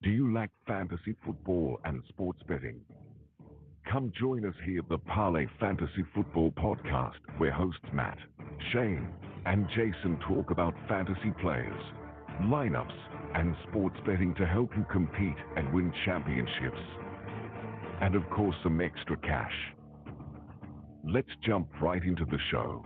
Do you lack fantasy football and sports betting? Come join us here at the Parlay Fantasy Football Podcast, where hosts Matt, Shane, and Jason talk about fantasy players, lineups, and sports betting to help you compete and win championships. And of course, some extra cash. Let's jump right into the show.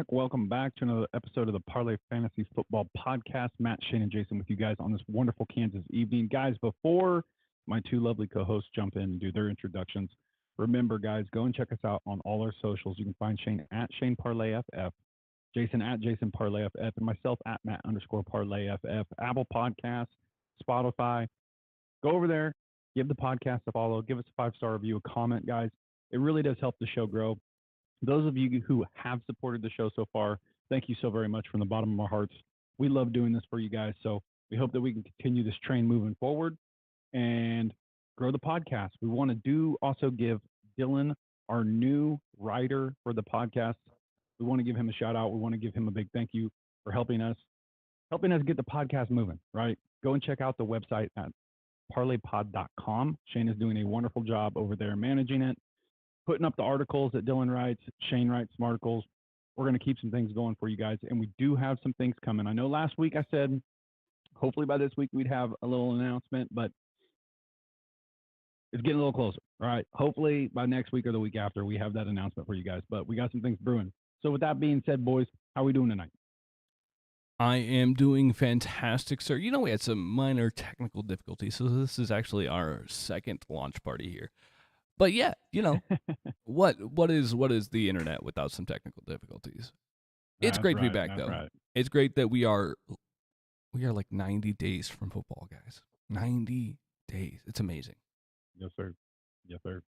Welcome back to another episode of the Parlay Fantasy Football Podcast. Matt, Shane, and Jason with you guys on this wonderful Kansas evening. Guys, before my two lovely co-hosts jump in and do their introductions, remember, guys, go and check us out on all our socials. You can find Shane at Shane Parlay FF, Jason at Jason Parlay FF, and myself at Matt _ Parlay FF, Apple Podcasts, Spotify. Go over there, give the podcast a follow, give us a 5-star review, a comment, guys. It really does help the show grow. Those of you who have supported the show so far, thank you so very much from the bottom of our hearts. We love doing this for you guys. So we hope that we can continue this train moving forward and grow the podcast. We want to also give Dylan, our new writer for the podcast. We want to give him a shout out. We want to give him a big thank you for helping us get the podcast moving, right? Go and check out the website at parlaypod.com. Shane is doing a wonderful job over there managing it, putting up the articles that Dylan writes, Shane writes some articles. We're going to keep some things going for you guys, and we do have some things coming. I know last week I said hopefully by this week we'd have a little announcement, but it's getting a little closer. All right, hopefully by next week or the week after we have that announcement for you guys, but we got some things brewing. So with that being said, boys, how are we doing tonight? I am doing fantastic, sir. You know, we had some minor technical difficulties, so this is actually our second launch party here. But yeah, you know, what is the internet without some technical difficulties? It's great to be back, though. Right. It's great that we are like 90 days from football, guys. 90 days. It's amazing. Yes, sir. Yes, sir.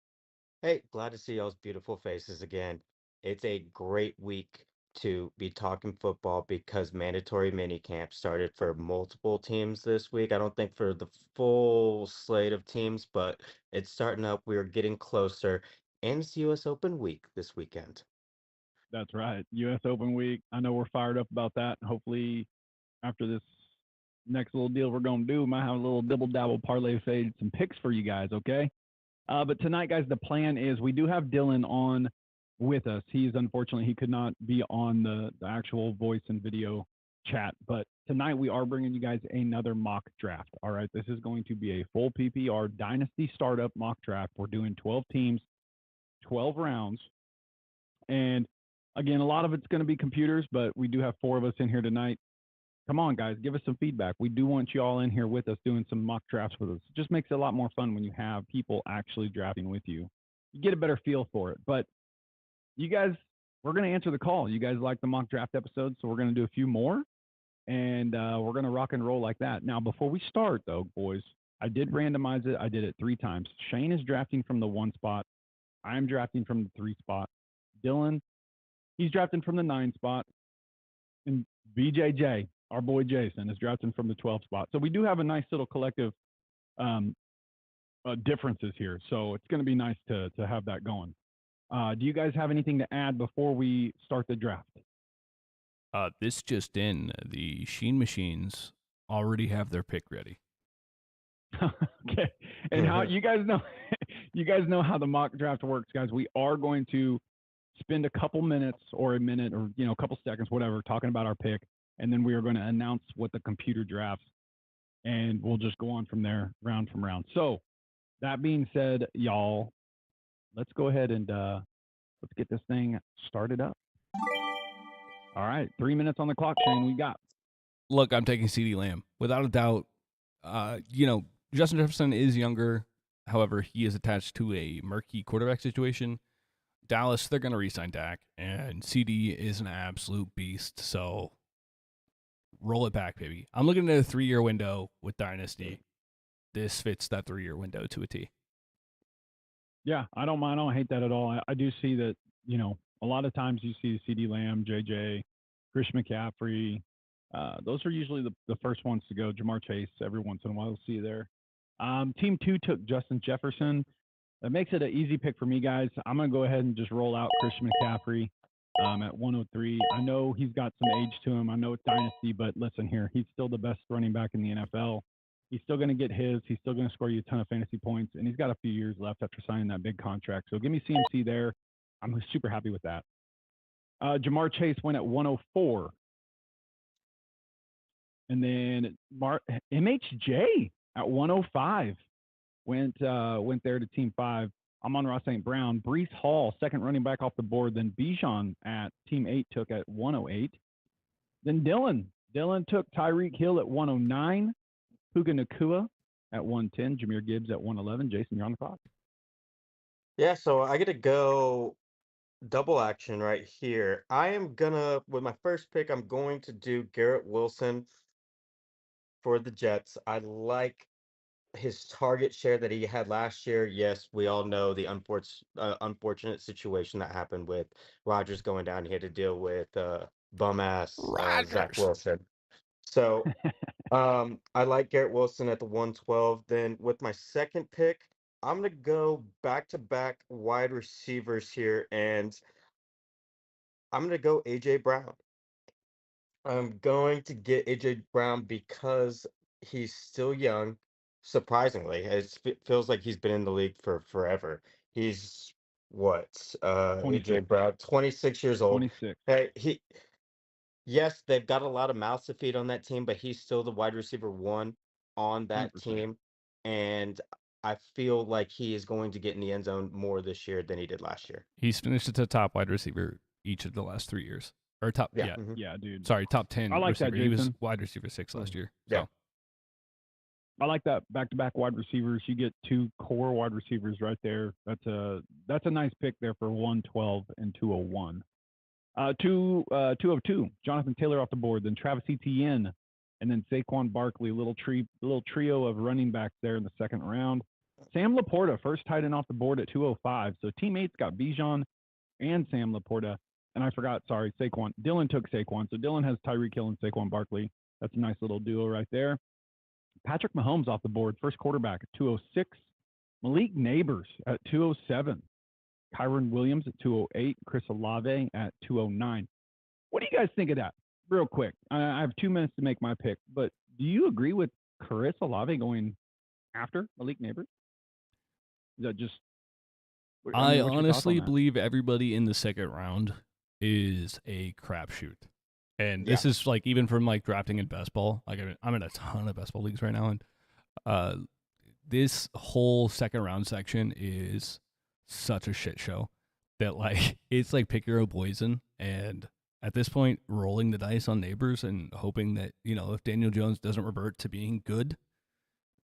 Hey, glad to see y'all's beautiful faces again. It's a great week to be talking football because mandatory mini camp started for multiple teams this week. I don't think for the full slate of teams, but it's starting up. We're getting closer. And it's US Open week this weekend. That's right. U.S. Open week. I know we're fired up about that. Hopefully, after this next little deal we're going to do, we might have a little dibble-dabble parlay fade, some picks for you guys, okay? But tonight, guys, the plan is we do have Dylan on with us. Unfortunately, he could not be on the actual voice and video chat. But tonight, we are bringing you guys another mock draft, all right? This is going to be a full PPR Dynasty startup mock draft. We're doing 12 teams, 12 rounds. And again, a lot of it's going to be computers, but we do have 4 of us in here tonight. Come on, guys, give us some feedback. We do want you all in here with us doing some mock drafts with us. It just makes it a lot more fun when you have people actually drafting with you. You get a better feel for it. But you guys, we're going to answer the call. You guys like the mock draft episode, so we're going to do a few more, and we're going to rock and roll like that. Now, before we start, though, boys, I did randomize it. I did it 3 times. Shane is drafting from the 1 spot. I'm drafting from the 3 spot. Dylan, he's drafting from the 9 spot. And BJJ, our boy Jason, is drafting from the 12 spot. So we do have a nice little collective differences here. So it's going to be nice to have that going. Do you guys have anything to add before we start the draft? This just in, the Sheen machines already have their pick ready. Okay. And how you guys know how the mock draft works, guys. We are going to spend a couple minutes or a minute or a couple seconds, whatever, talking about our pick, and then we are going to announce what the computer drafts, and we'll just go on from there, round from round. So that being said, y'all, let's go ahead and let's get this thing started up. All right, 3 minutes on the clock, Shane. We got. Look, I'm taking CeeDee Lamb without a doubt. Justin Jefferson is younger. However, he is attached to a murky quarterback situation. Dallas, they're going to re-sign Dak, and CD is an absolute beast. So roll it back, baby. I'm looking at a 3-year window with Dynasty. this fits that 3-year window to a T. Yeah, I don't mind. I don't hate that at all. I do see that, a lot of times you see CD Lamb, JJ, Chris McCaffrey. Those are usually the first ones to go. Jamar Chase, every once in a while, we'll see you there. Team 2 took Justin Jefferson. That makes it an easy pick for me, guys. I'm going to go ahead and just roll out Christian McCaffrey at 103. I know he's got some age to him. I know it's Dynasty, but listen here. He's still the best running back in the NFL. He's still going to get his. He's still going to score you a ton of fantasy points, and he's got a few years left after signing that big contract. So give me CMC there. I'm super happy with that. Jamar Chase went at 104. And then MHJ at 105 went there to Team 5. Amon-Ra St. Brown. Breece Hall, second running back off the board. Then Bijan at Team 8 took at 108. Then Dylan took Tyreek Hill at 109. Puka Nacua at 110. Jahmyr Gibbs at 111. Jason, you're on the clock. Yeah, so I get to go double action right here. I am gonna, with my first pick, I'm going to do Garrett Wilson for the Jets. I like his target share that he had last year. Yes, we all know the unfortunate situation that happened with Rodgers going down. He had to deal with bum ass Zach Wilson. So I like Garrett Wilson at the 112. Then with my second pick, I'm gonna go back-to-back wide receivers here, and I'm gonna go AJ Brown. I'm going to get AJ Brown because he's still young. Surprisingly, it feels like he's been in the league for forever. He's what? AJ 26. Brown, 26 years old. 26. Hey, yes, they've got a lot of mouths to feed on that team, but he's still the wide receiver 1 on that 100%. team, and I feel like he is going to get in the end zone more this year than he did last year. He's finished at the top wide receiver each of the last 3 years. Or top, Yeah. yeah. Yeah, dude. Sorry, top 10 I like that, receiver. He was Jason. wide receiver 6 last year. Yeah. So. I like that back-to-back wide receivers. You get 2 core wide receivers right there. That's a nice pick there for 112 and 201. 202, Jonathan Taylor off the board, then Travis Etienne, and then Saquon Barkley, little trio of running backs there in the second round. Sam Laporta, first tight end off the board at 205. So teammates got Bijan and Sam Laporta. And I forgot, sorry, Saquon. Dylan took Saquon. So Dylan has Tyreek Hill and Saquon Barkley. That's a nice little duo right there. Patrick Mahomes off the board, first quarterback at 206. Malik Neighbors at 207. Kyron Williams at 208. Chris Olave at 209. What do you guys think of that? Real quick. I have 2 minutes to make my pick, but do you agree with Chris Olave going after Malik Neighbors? Is that just... I honestly believe everybody in the second round is a crapshoot. And this is like, even from like drafting in best ball, like I'm in a ton of best ball leagues right now. And this whole second round section is such a shit show that like, it's like pick your own poison. And at this point, rolling the dice on Neighbors and hoping that, if Daniel Jones doesn't revert to being good,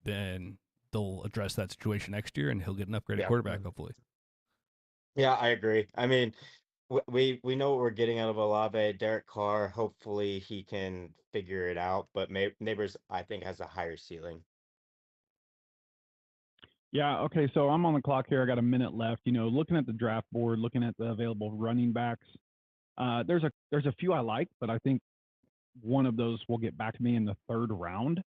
then they'll address that situation next year and he'll get an upgraded quarterback, hopefully. Yeah, I agree. I mean, we know what we're getting out of Olave. Derek Carr, hopefully he can figure it out, but Neighbors, I think, has a higher ceiling. Yeah, okay, so I'm on the clock here. I got a minute left. Looking at the draft board, looking at the available running backs, there's a few I like, but I think one of those will get back to me in the third round.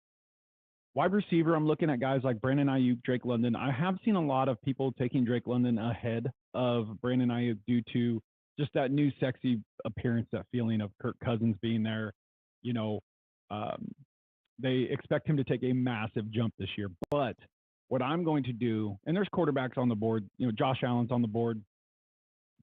Wide receiver, I'm looking at guys like Brandon Ayuk, Drake London. I have seen a lot of people taking Drake London ahead of Brandon Ayuk due to just that new sexy appearance, that feeling of Kirk Cousins being there. They expect him to take a massive jump this year. But what I'm going to do, and there's quarterbacks on the board, Josh Allen's on the board.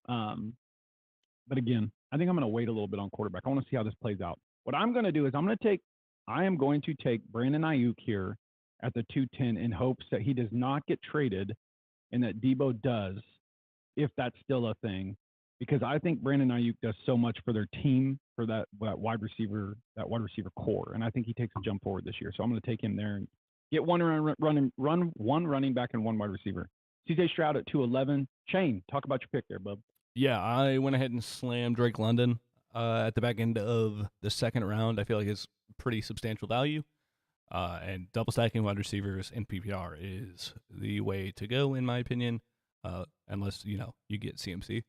But again, I think I'm going to wait a little bit on quarterback. I want to see how this plays out. What I'm going to do is I am going to take Brandon Ayuk here at the 210 in hopes that he does not get traded and that Debo does, if that's still a thing, because I think Brandon Ayuk does so much for their team, for that wide receiver core, and I think he takes a jump forward this year. So I'm going to take him there and get one running back and one wide receiver. CJ Stroud at 211. Shane, talk about your pick there, bub. Yeah, I went ahead and slammed Drake London at the back end of the second round. I feel like it's pretty substantial value. And double stacking wide receivers in PPR is the way to go, in my opinion, unless, you get CMC.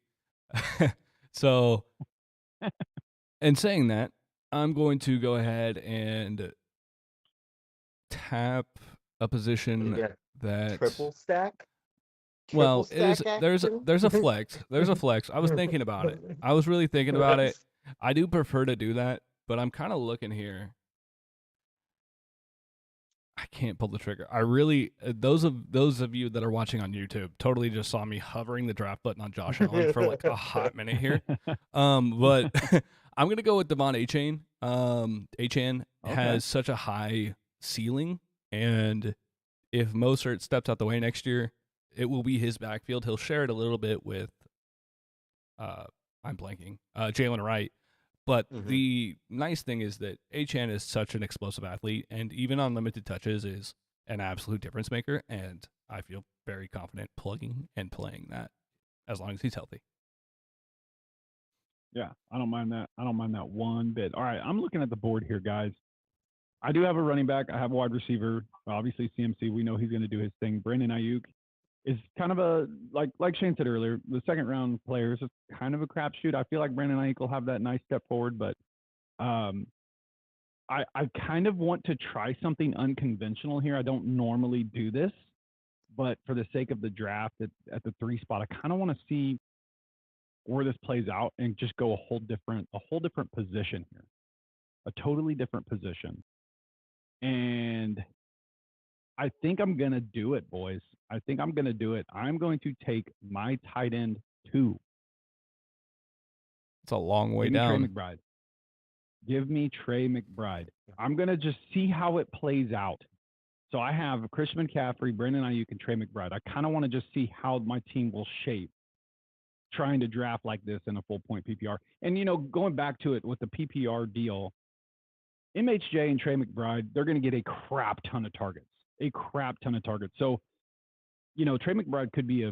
So, in saying that, I'm going to go ahead and tap a You position got that, triple stack? Triple well, stack action? there's a flex. There's a flex. I was thinking about it. I was really thinking about it. I do prefer to do that, but I'm kind of looking here. I can't pull the trigger. I really those of you that are watching on YouTube totally just saw me hovering the draft button on Josh Allen for like a hot minute here. But I'm gonna go with Devon Achane. Achane has such a high ceiling, and if Mostert steps out the way next year, it will be his backfield. He'll share it a little bit with I'm blanking, Jalen Wright. But the nice thing is that Achane is such an explosive athlete, and even on limited touches is an absolute difference maker. And I feel very confident plugging and playing that as long as he's healthy. Yeah, I don't mind that. I don't mind that one bit. All right, I'm looking at the board here, guys. I do have a running back. I have a wide receiver. Obviously, CMC, we know he's going to do his thing. Brandon Ayuk is kind of a, like Shane said earlier, the second round player is kind of a crapshoot. I feel like Brandon Ayuk will have that nice step forward, but I kind of want to try something unconventional here. I don't normally do this, but for the sake of the draft at the 3 spot, I kind of want to see where this plays out and just go a whole different position here, a totally different position. And I think I'm going to do it, boys. I think I'm going to do it. I'm going to take my tight end 2. It's a long way down. Trey McBride. Give me Trey McBride. I'm going to just see how it plays out. So I have Christian McCaffrey, Brandon Ayuk, and Trey McBride. I kind of want to just see how my team will shape trying to draft like this in a full point PPR. And, going back to it with the PPR deal, MHJ and Trey McBride, they're going to get a crap ton of targets. So, Trey McBride could be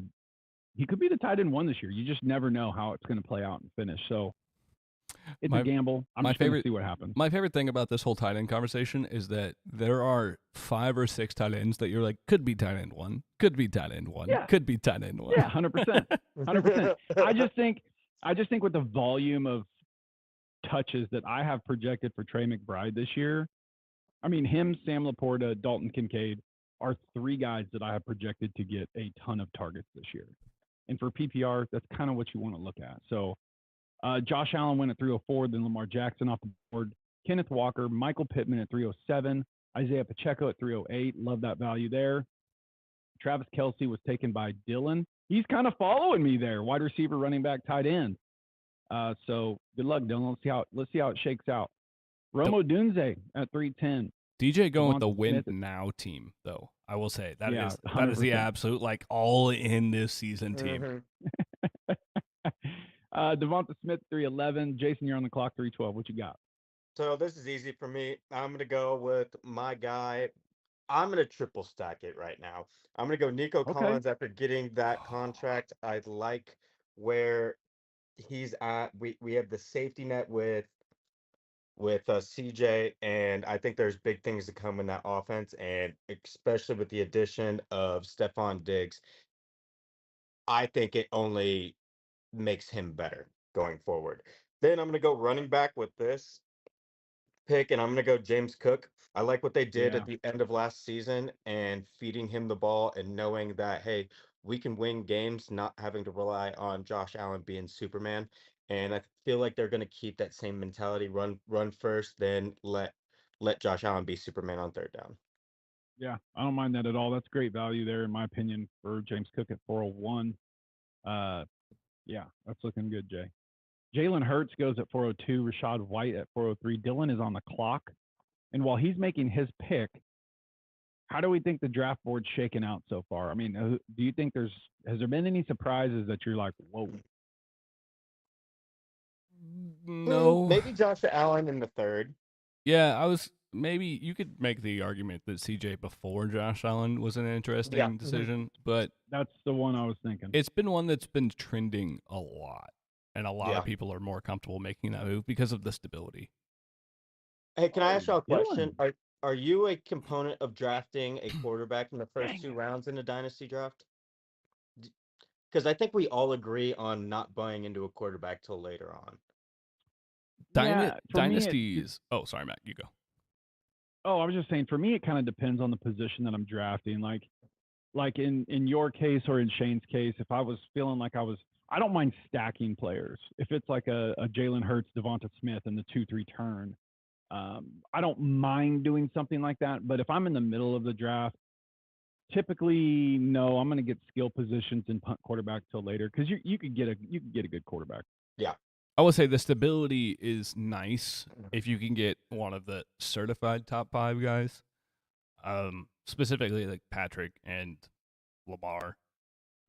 the tight end 1 this year. You just never know how it's going to play out and finish. So it's a gamble. I'm just going to see what happens. My favorite thing about this whole tight end conversation is that there are 5 or 6 tight ends that you're like, could be tight end 1, could be tight end 1, could be tight end 1. Yeah, 100%. 100%. I just think with the volume of touches that I have projected for Trey McBride this year, I mean, him, Sam Laporta, Dalton Kincaid are 3 guys that I have projected to get a ton of targets this year. And for PPR, that's kind of what you want to look at. So Josh Allen went at 304, then Lamar Jackson off the board, Kenneth Walker, Michael Pittman at 307, Isaiah Pacheco at 308. Love that value there. Travis Kelce was taken by Dylan. He's kind of following me there. Wide receiver, running back, tight end. So good luck, Dylan. Let's see how it shakes out. Romo Dunze at 310. DJ going with the win now team, though. I will say that is the absolute all in this season team. Devonta Smith 311. Jason, you're on the clock 312. What you got? So this is easy for me. I'm gonna go with my guy. I'm gonna triple stack it right now. I'm gonna go Nico Collins after getting that contract. I like where he's at. We have the safety net with CJ, and I think there's big things to come in that offense, and especially with the addition of Stephon Diggs, I think it only makes him better going forward. Then I'm going to go running back with this pick, and I'm going to go James Cook. I like what they did at the end of last season and feeding him the ball and knowing that, hey, we can win games not having to rely on Josh Allen being Superman. And I feel like they're going to keep that same mentality, run first, then let Josh Allen be Superman on 3rd down. Yeah, I don't mind that at all. That's great value there, in my opinion, for James Cook at 401. Yeah, that's looking good, Jay. Jalen Hurts goes at 402. Rashad White at 403. Dylan is on the clock. And while he's making his pick, how do we think the draft board's shaken out so far? I mean, do you think has there been any surprises that you're like, whoa? No. Maybe Josh Allen in the 3rd. Yeah, maybe you could make the argument that CJ before Josh Allen was an interesting decision, but that's the one I was thinking. It's been one that's been trending a lot, and a lot of people are more comfortable making that move because of the stability. Hey, can I ask y'all a question? are you a component of drafting a quarterback in the first 2 rounds in a dynasty draft? Because I think we all agree on not buying into a quarterback till later on. Yeah, for me, Dynasties. Oh, sorry, Matt. You go. I was just saying, for me, it kind of depends on the position that I'm drafting. Like in your case or in Shane's case, if I was feeling like I don't mind stacking players. If it's like a Jalen Hurts, Devonta Smith in the 2-3 turn, I don't mind doing something like that. But if I'm in the middle of the draft, typically, no, I'm going to get skill positions and punt quarterback till later because you could get a good quarterback. Yeah. I would say the stability is nice if you can get one of the certified top 5 guys. Specifically like Patrick and Lamar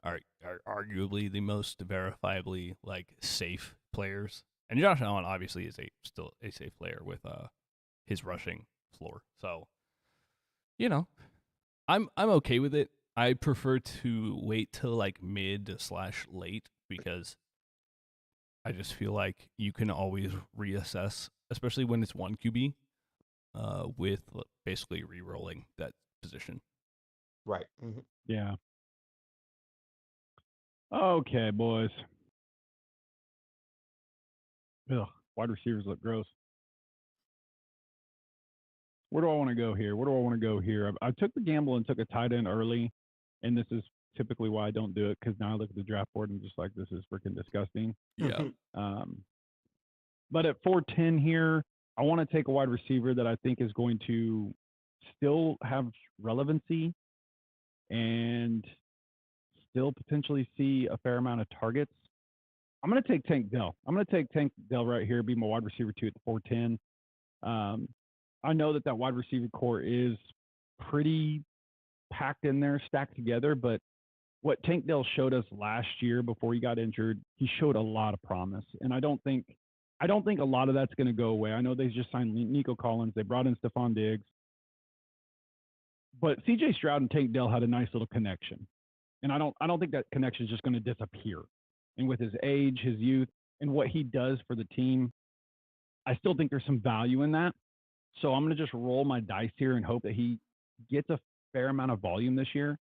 are arguably the most verifiably like safe players. And Josh Allen obviously is still a safe player with his rushing floor. So, I'm okay with it. I prefer to wait till like mid/late because I just feel like you can always reassess, especially when it's one QB, with basically re-rolling that position. Right. Mm-hmm. Yeah. Okay, boys. Ugh, wide receivers look gross. Where do I want to go here? I took the gamble and took a tight end early, and this is typically why I don't do it because now I look at the draft board and just like this is freaking disgusting. Yeah. But at 410 here, I want to take a wide receiver that I think is going to still have relevancy and still potentially see a fair amount of targets. I'm going to take Tank Dell. I'm going to take Tank Dell right here, be my wide receiver 2 at the 410. I know that wide receiver core is pretty packed in there, stacked together, but what Tank Dell showed us last year before he got injured, he showed a lot of promise. And I don't think a lot of that's going to go away. I know they just signed Nico Collins. They brought in Stephon Diggs. But CJ Stroud and Tank Dell had a nice little connection. And I don't think that connection is just going to disappear. And with his age, his youth, and what he does for the team, I still think there's some value in that. So I'm going to just roll my dice here and hope that he gets a fair amount of volume this year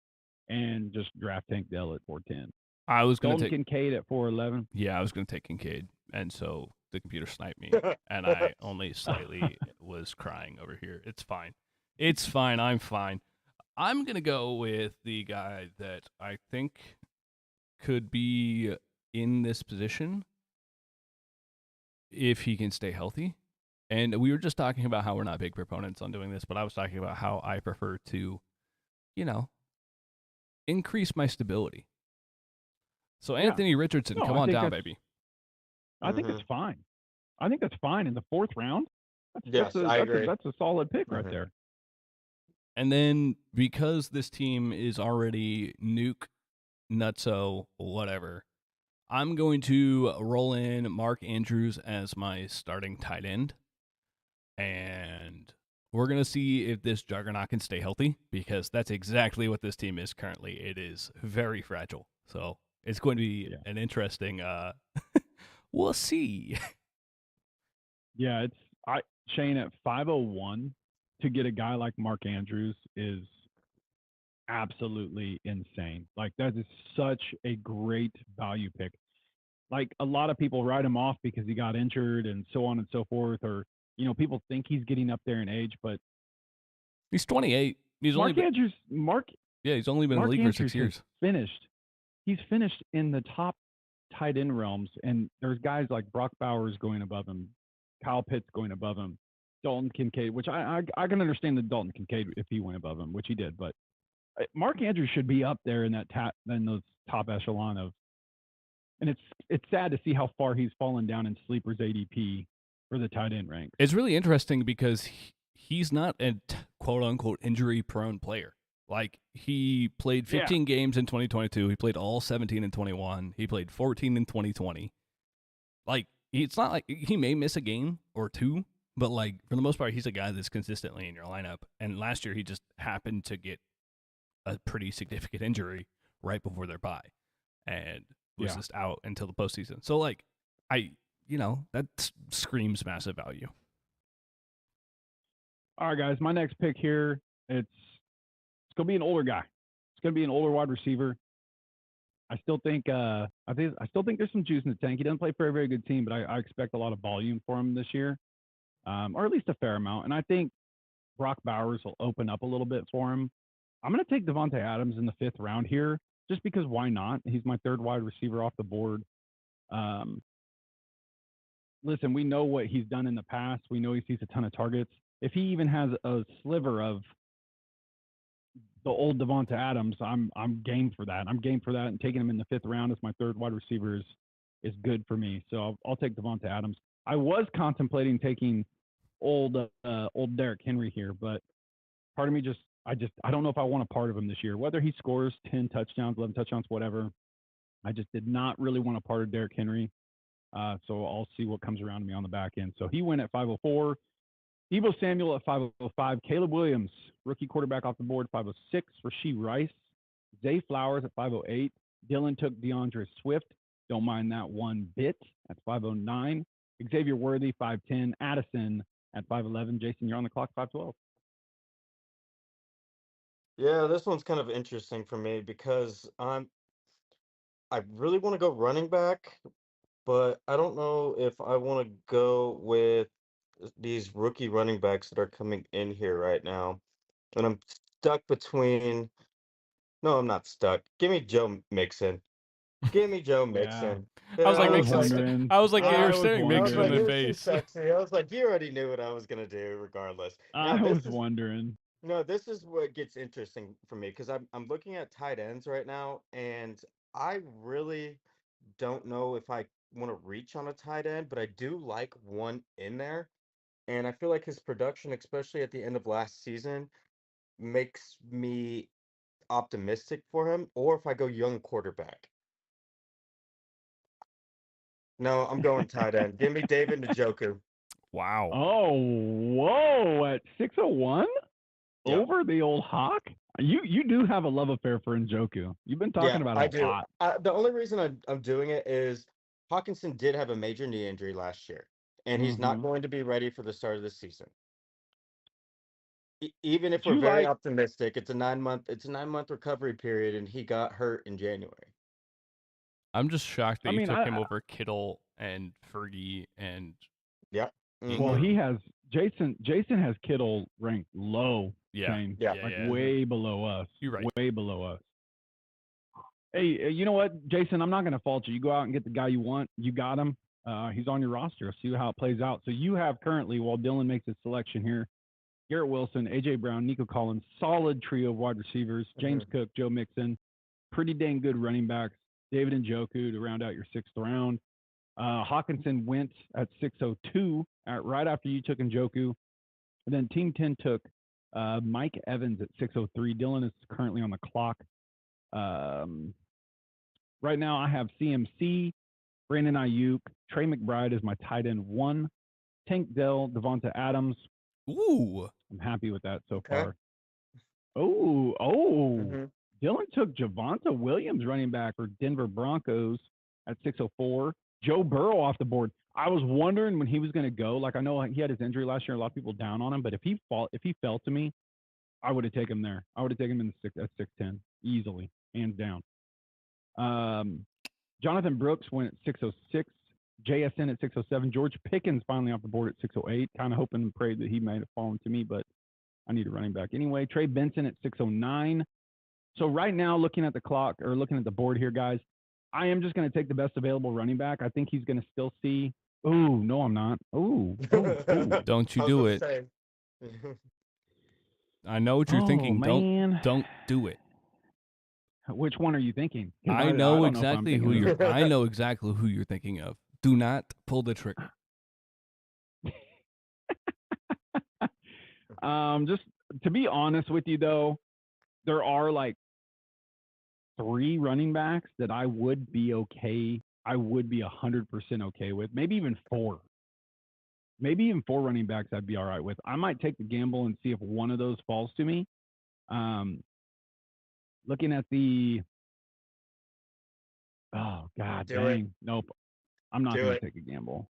and just draft Tank Dell at 410. I was going to take Kincaid at 411. Yeah, I was going to take Kincaid. And so the computer sniped me, and I only slightly was crying over here. It's fine. It's fine. I'm fine. I'm going to go with the guy that I think could be in this position if he can stay healthy. And we were just talking about how we're not big proponents on doing this, but I was talking about how I prefer to, increase my stability. So Anthony Richardson, come on down, baby. I think it's fine. I think that's fine in the 4th round. I agree. That's a solid pick right there. And then because this team is already nuke, nutso, whatever, I'm going to roll in Mark Andrews as my starting tight end. And we're going to see if this juggernaut can stay healthy because that's exactly what this team is currently. It is very fragile. So it's going to be an interesting we'll see. Yeah, Shane at 501 to get a guy like Mark Andrews is absolutely insane. Like that is such a great value pick. Like a lot of people write him off because he got injured and so on and so forth, or people think he's getting up there in age, but he's 28. He's only been in the league for 6 years. He's finished in the top tight end realms, and there's guys like Brock Bowers going above him, Kyle Pitts going above him, Dalton Kincaid, which I can understand the Dalton Kincaid if he went above him, which he did, but Mark Andrews should be up there in those top echelon of, and it's sad to see how far he's fallen down in sleepers ADP for the tight end rank. It's really interesting because he's not a quote unquote injury prone player. Like he played 15 games in 2022. He played all 17 in 21. He played 14 in 2020. Like it's not like he may miss a game or two, but like for the most part, he's a guy that's consistently in your lineup. And last year he just happened to get a pretty significant injury right before their bye, and was just out until the postseason. So like that screams massive value. All right, guys. My next pick here, it's gonna be an older guy. It's gonna be an older wide receiver. I still think there's some juice in the tank. He doesn't play for a very good team, but I expect a lot of volume for him this year, or at least a fair amount. And I think Brock Bowers will open up a little bit for him. I'm going to take Devontae Adams in the 5th round here, just because why not? He's my 3rd wide receiver off the board. Um, Listen, we know what he's done in the past. We know he sees a ton of targets. If he even has a sliver of the old Devonta Adams, I'm game for that. I'm game for that, and taking him in the 5th round as my 3rd wide receiver is good for me. So I'll take Devonta Adams. I was contemplating taking old Derrick Henry here, but part of me I don't know if I want a part of him this year. Whether he scores 10 touchdowns, 11 touchdowns, whatever, I just did not really want a part of Derrick Henry. So I'll see what comes around me on the back end. So he went at 504. Debo Samuel at 505. Caleb Williams, rookie quarterback off the board, 506. Rashee Rice. Zay Flowers at 508. Dylan took DeAndre Swift. Don't mind that one bit at 509. Xavier Worthy, 510. Addison at 511. Jason, you're on the clock, 512. Yeah, this one's kind of interesting for me because I really want to go running back, but I don't know if I want to go with these rookie running backs that are coming in here right now. And I'm stuck between, no, I'm not stuck. Give me Joe Mixon. Give me Joe Yeah, Mixon. I was Yeah, like, I was Mixon. wondering. I was like, yeah, you're I was staring I was Mixon in like, the wondering. it was too face. sexy. I was like, you already knew what I was gonna do regardless. Now I was wondering. this is what gets interesting for me because I'm looking at tight ends right now, and I really don't know if I want to reach on a tight end, but I do like one in there. And I feel like his production, especially at the end of last season, makes me optimistic for him. Or if I go young quarterback. No, I'm going tight end. Give me David Njoku. Wow. Oh, whoa! At 601 Yeah. over the old Hawk. You do have a love affair for Njoku. You've been Yeah, talking about I him a do. lot. The only reason I'm doing it is Hawkinson did have a major knee injury last year, and he's not Mm-hmm. going to be ready for the start of the season. Even if Do we're you very like? optimistic, it's a 9-month recovery period, and he got hurt in January. I'm just shocked that I you mean, took him over Kittle and Fergie and Yeah. well, Ingram. he has Jason. Jason has Kittle ranked low, Yeah. Shane, Yeah. like Yeah. way below us. You're right. Way below us. Hey, you know what, Jason? I'm not going to fault you. You go out and get the guy you want. You got him. He's on your roster. See how it plays out. So you have currently, while Dylan makes his selection here, Garrett Wilson, AJ Brown, Nico Collins, solid trio of wide receivers. James Cook, Joe Mixon, pretty dang good running backs. David Njoku to round out your 6th round. Hawkinson went at 602 right after you took Njoku. And then Team 10 took Mike Evans at 603. Dylan is currently on the clock. Right now, I have CMC, Brandon Ayuk, Trey McBride is my tight end 1, Tank Dell, Devonta Adams. Ooh. I'm happy with that so Okay. far. Oh. hmm Dylan took Javonte Williams, running back for Denver Broncos at 604. Joe Burrow off the board. I was wondering when he was going to go. Like, I know he had his injury last year. A lot of people down on him, but if he fell to me, I would have taken him there. I would have taken him in the 610 easily, hands down. Jonathan Brooks went at 606. JSN at 607. George Pickens finally off the board at 608. Kind of hoping and prayed that he might have fallen to me, but I need a running back anyway. Trey Benson at 609. So right now, looking at the clock or looking at the board here, guys, I am just going to take the best available running back. I think he's going to still see. Oh, no, I'm not. Oh. Don't you I was do about to it. say. I know what you're Oh, thinking. man. Don't do it. Which one are you thinking? I know don't know if I'm exactly who thinking you're of. I know exactly who you're thinking of. Do not pull the trigger. Just to be honest with you, though, there are like 3 running backs that I would be okay. I would be 100% okay with. Maybe even 4. Maybe even 4 running backs I'd be all right with. I might take the gamble and see if one of those falls to me. Looking at oh God, Do it. dang, nope. I'm not Do going it. to take a gamble.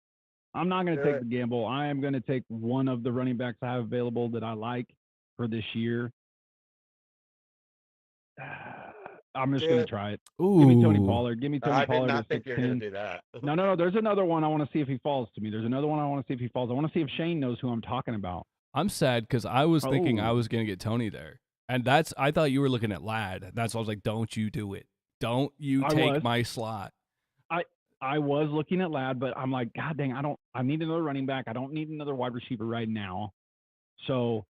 I'm not going to Do take it. the gamble. I am going to take one of the running backs I have available that I like for this year. I'm just Do going to it. try it. Ooh. Give me Tony Pollard. Give me Tony I did Pollard not at think you were going 16. to do that. No. There's another one I want to see if he falls to me. There's another one I want to see if he falls. I want to see if Shane knows who I'm talking about. I'm sad because I was thinking I Oh. was gonna get Tony there, and I thought you were looking at Lad. That's why I was like, don't you do it. Don't you I take was. my slot. I was looking at Lad, but I'm like, God dang, I need another running back. I don't need another wide receiver right now. So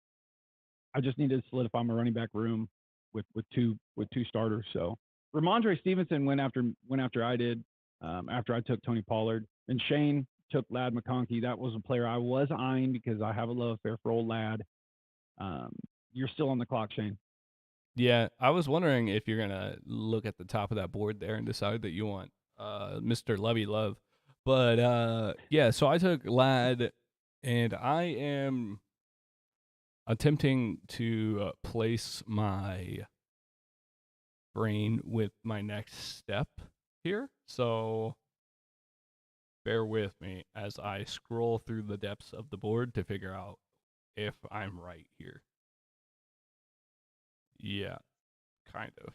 I just need to solidify my running back room with two starters. So Ramondre Stevenson went after I did, after I took Tony Pollard, and Shane took Lad McConkey. That was a player I was eyeing because I have a love affair for old Lad. You're still on the clock, Shane. Yeah, I was wondering if you're gonna look at the top of that board there and decide that you want Mr. Lovey Love, but yeah. So I took Lad, and I am attempting to place my brain with my next step here. So bear with me as I scroll through the depths of the board to figure out if I'm right here. Yeah, kind of.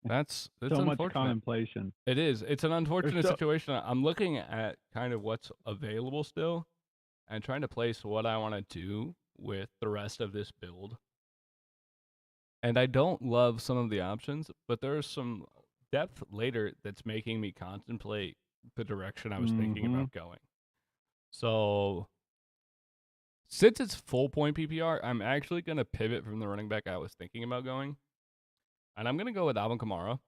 That's So much unfortunate. contemplation. It is. It's an unfortunate so- situation. I'm looking at kind of what's available still and trying to place what I want to do with the rest of this build. And I don't love some of the options, but there's some depth later that's making me contemplate the direction I was thinking about going. So since it's full point PPR, I'm actually going to pivot from the running back I was thinking about going. And I'm going to go with Alvin Kamara.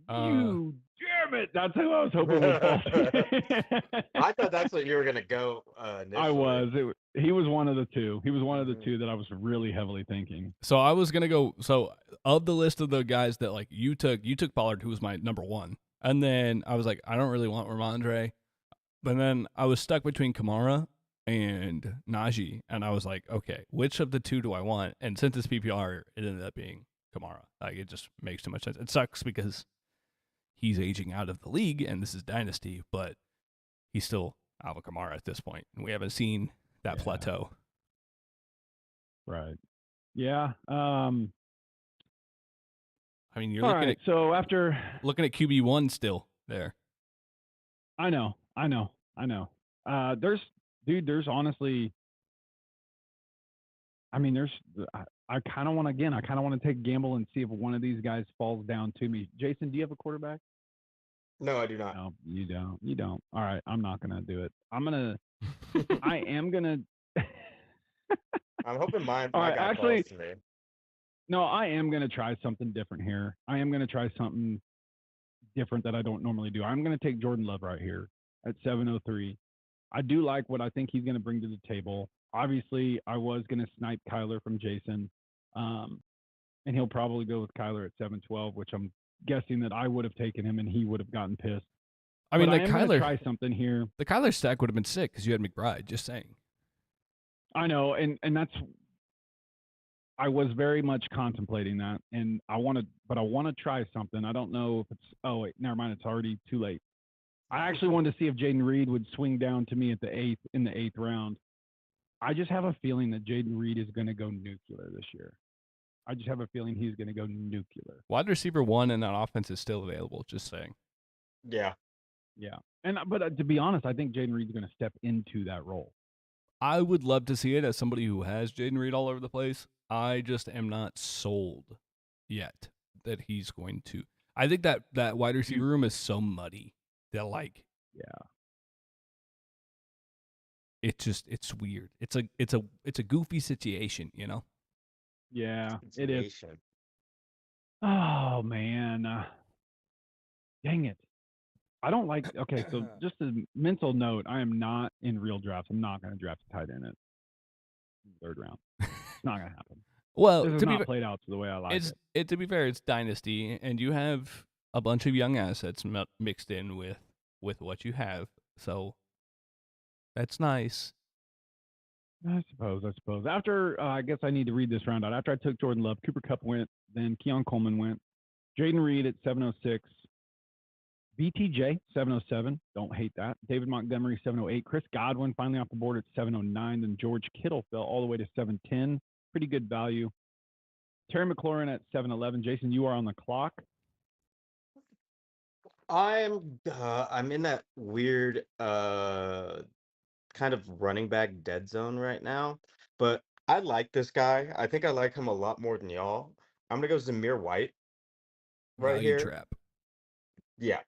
You damn it! That's who I was hoping would fall. I thought that's what you were going to go initially. I was. He was one of the two. He was one of the two that I was really heavily thinking. So I was gonna go. So of the list of the guys that like you took Pollard, who was my number one, and then I was like, I don't really want Ramondre, but then I was stuck between Kamara and Najee, and I was like, okay, which of the two do I want? And since it's PPR, it ended up being Kamara. Like it just makes too much sense. It sucks because he's aging out of the league, and this is Dynasty, but he's still Alvin Kamara at this point, and we haven't seen that plateau. Right. Yeah. I mean, you're all looking right. So after looking at QB1 still there. I know. There's honestly, I mean, I kind of want to take a gamble and see if one of these guys falls down to me. Jason, do you have a quarterback? No, I do not. No, you don't. You don't. All right. I'm not going to do it. I am going to. I'm hoping my All right, guy actually, falls to me. No, I am going to try something different here. I am going to try something different that I don't normally do. I'm going to take Jordan Love right here at 703. I do like what I think he's going to bring to the table. Obviously, I was going to snipe Kyler from Jason, and he'll probably go with Kyler at 712, which I'm guessing that I would have taken him and he would have gotten pissed. I mean, but like I am Kyler, try something here. The Kyler stack would have been sick because you had McBride. Just saying. I know, and that's. I was very much contemplating that, and I want to try something. I don't know if it's. Oh wait, never mind. It's already too late. I actually wanted to see if Jaden Reed would swing down to me in the eighth round. I just have a feeling that Jaden Reed is going to go nuclear this year. I just have a feeling he's going to go nuclear. Wide receiver 1 in that offense is still available. Just saying. Yeah. But to be honest, I think Jaden Reed's going to step into that role. I would love to see it as somebody who has Jaden Reed all over the place. I just am not sold yet that he's going to. I think that wide receiver room is so muddy that it's weird. It's a goofy situation, you know? Yeah, it is. Oh man. Dang it. I don't like. Okay, so just a mental note: I am not in real drafts. I'm not going to draft a tight end in the third round. It's not going to happen. Well, this is not played out to the way I like it. To be fair, it's Dynasty, and you have a bunch of young assets mixed in with what you have, so that's nice. I suppose. After I guess I need to read this round out. After I took Jordan Love, Cooper Kupp went, then Keon Coleman went, Jaden Reed at 706. BTJ 707. Don't hate that. David Montgomery 708. Chris Godwin finally off the board at 709. Then George Kittle fell all the way to 710. Pretty good value. Terry McLaurin at 711. Jason, you are on the clock. I'm in that weird kind of running back dead zone right now, but I like this guy. I think I like him a lot more than y'all. I'm gonna go Zamir White right Value here. trap. Yeah,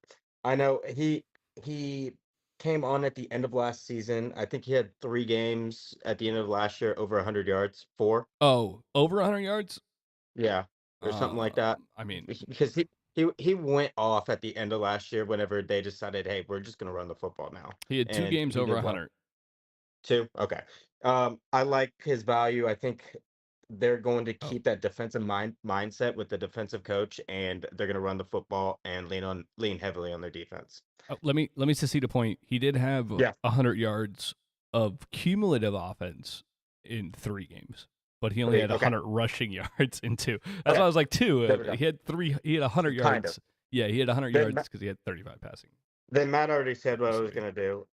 I know he came on at the end of last season. I think he had 3 games at the end of last year over 100 yards. 4, Oh, over 100 yards? yeah, or something like that. I mean, Because he went off at the end of last year whenever they decided, hey, we're just gonna run the football now, he had 2 and games he over did well. 100. 2, okay. I like his value. I think they're going to Oh. keep that defensive mindset with the defensive coach, and they're going to run the football and lean heavily on their defense. Oh, let me secede a point. He did have Yeah. 100 yards of cumulative offense in 3 games, but he only had Okay. 100 rushing yards in 2. That's Okay. why I was like 2. There we go. He had 3. He had 100 Kind yards. of. Yeah, he had 100 Then yards Ma- because he had 35 passing. Then Matt already said what I was Sorry. going to do,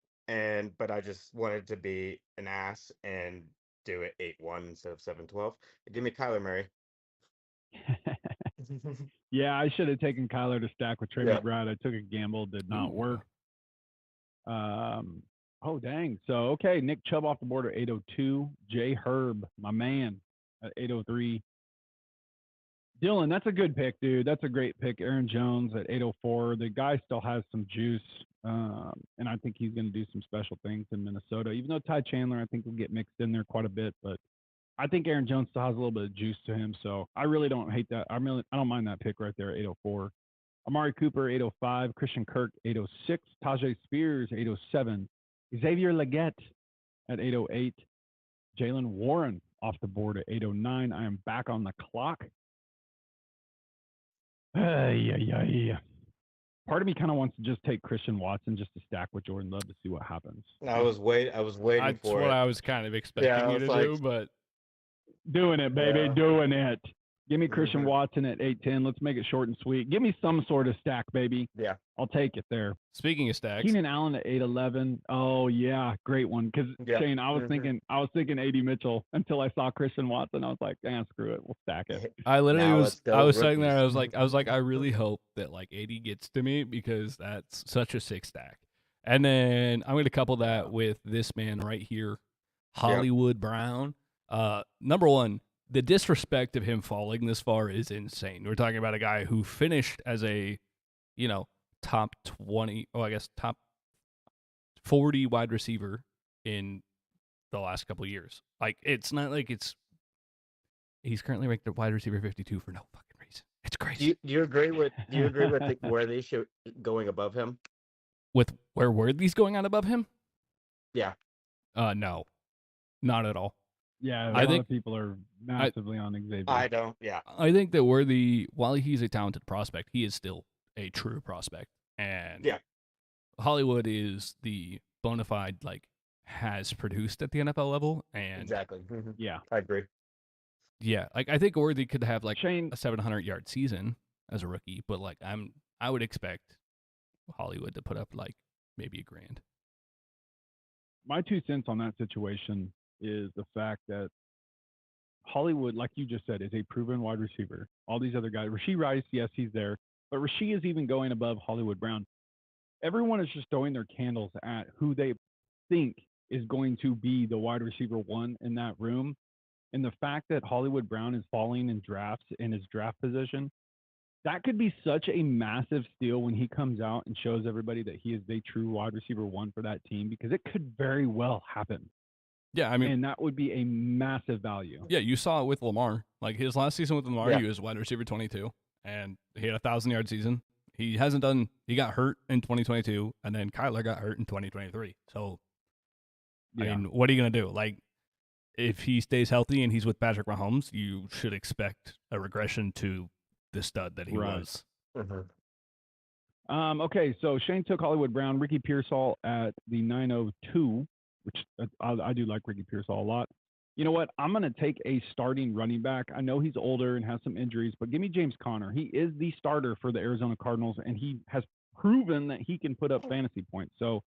but I just wanted to be an ass and do it 8-1 instead of 7-12. Give me Kyler Murray. Yeah, I should have taken Kyler to stack with Trey Yeah. McBride. I took a gamble, did not Ooh. work. Oh, dang. So, okay, Nick Chubb off the board at 802. Jay Herb, my man, at 803. Dylan, that's a good pick, dude. That's a great pick. Aaron Jones at 804. The guy still has some juice, and I think he's going to do some special things in Minnesota. Even though Ty Chandler, I think, will get mixed in there quite a bit, but I think Aaron Jones still has a little bit of juice to him, so I really don't hate that. I don't mind that pick right there at 804. Amari Cooper, 805. Christian Kirk, 806. Tajay Spears, 807. Xavier Leggett at 808. Jalen Warren off the board at 809. I am back on the clock. Yeah. Part of me kind of wants to just take Christian Watson just to stack with Jordan Love to see what happens. I was waiting That's for what it. I was kind of expecting you to do, but Doing it, baby, Yeah. doing it. Give me Christian Mhm. Watson at 810. Let's make it short and sweet. Give me some sort of stack, baby. Yeah. I'll take it there. speaking of stacks, Keenan Allen at 811. Oh yeah, great one. Because Yeah. Shane, I was Mhm. thinking AD Mitchell until I saw Christian Watson. I was like, screw it, we'll stack it. I literally Now was let's go I was sitting there, rookies. I was like I really hope that like 80 gets to me because that's such a sick stack. And then I'm going to couple that with this man right here, Hollywood Brown. Number one, the disrespect of him falling this far is insane. We're talking about a guy who finished as a, top 20, I guess top 40 wide receiver in the last couple of years. Like, it's not like he's currently ranked at wide receiver 52 for no fucking reason. It's crazy. Do you agree with where they should going above him? With where Worthy's going on above him? Yeah. No, not at all. Yeah, I a lot think- of people are massively on Xavier. I don't. Yeah. I think that Worthy, while he's a talented prospect, he is still a true prospect. And Yeah. Hollywood is the bona fide, has produced at the NFL level. And Exactly. Mhm. Yeah. I agree. yeah, I think Worthy could have Shane, a 700-yard season as a rookie, but I would expect Hollywood to put up maybe $1,000. my 2 cents on that situation is the fact that Hollywood, like you just said, is a proven wide receiver. All these other guys, Rashee Rice, yes, he's there, but Rashee is even going above Hollywood Brown. Everyone is just throwing their candles at who they think is going to be the wide receiver 1 in that room. And the fact that Hollywood Brown is falling in drafts in his draft position, that could be such a massive steal when he comes out and shows everybody that he is the true wide receiver 1 for that team, because it could very well happen. Yeah, I mean, And that would be a massive value. yeah, you saw it with Lamar. Like his last season with Lamar, Yeah. he was wide receiver 22, and he had a 1,000-yard season. He got hurt in 2022, and then Kyler got hurt in 2023. So, I mean, what are you going to do? If he stays healthy and he's with Patrick Mahomes, you should expect a regression to the stud that he Right. was. Mhm. Okay, so Shane took Hollywood Brown, Ricky Pearsall at the 902, which I do like Ricky Pearsall a lot. You know what? I'm going to take a starting running back. I know he's older and has some injuries, but give me James Conner. He is the starter for the Arizona Cardinals, and he has proven that he can put up fantasy points. So